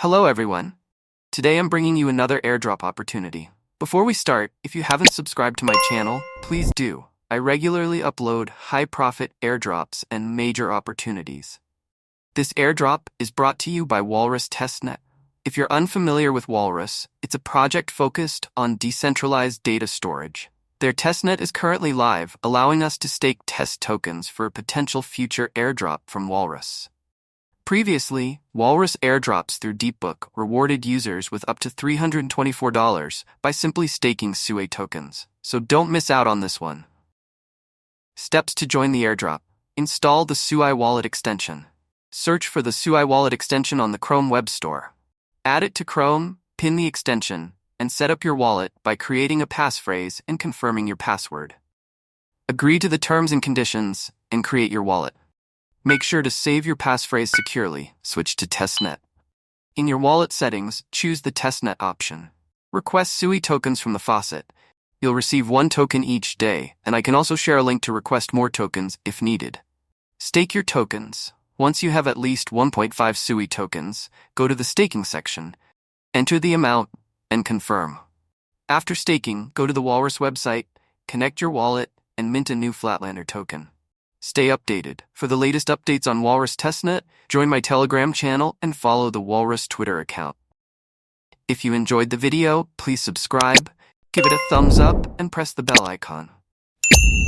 Hello everyone. Today I'm bringing you another airdrop opportunity. Before we start, if you haven't subscribed to my channel, please do. I regularly upload high-profit airdrops and major opportunities. This airdrop is brought to you by Walrus Testnet. If you're unfamiliar with Walrus, it's a project focused on decentralized data storage. Their testnet is currently live, allowing us to stake test tokens for a potential future airdrop from Walrus. Previously, Walrus Airdrops through DeepBook rewarded users with up to $324 by simply staking SUI tokens, so don't miss out on this one. Steps to join the airdrop. Install the SUI wallet extension. Search for the SUI wallet extension on the Chrome Web Store. Add it to Chrome, pin the extension, and set up your wallet by creating a passphrase and confirming your password. Agree to the terms and conditions and create your wallet. Make sure to save your passphrase securely. Switch to Testnet. In your wallet settings, choose the Testnet option. Request SUI tokens from the faucet. You'll receive 1 token each day, and I can also share a link to request more tokens if needed. Stake your tokens. Once you have at least 1.5 SUI tokens, go to the staking section, enter the amount, and confirm. After staking, go to the Walrus website, connect your wallet, and mint a new Flatlander token. Stay updated. For the latest updates on Walrus Testnet, join my Telegram channel and follow the Walrus Twitter account. If you enjoyed the video, please subscribe, give it a thumbs up, and press the bell icon.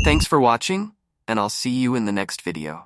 Thanks for watching, and I'll see you in the next video.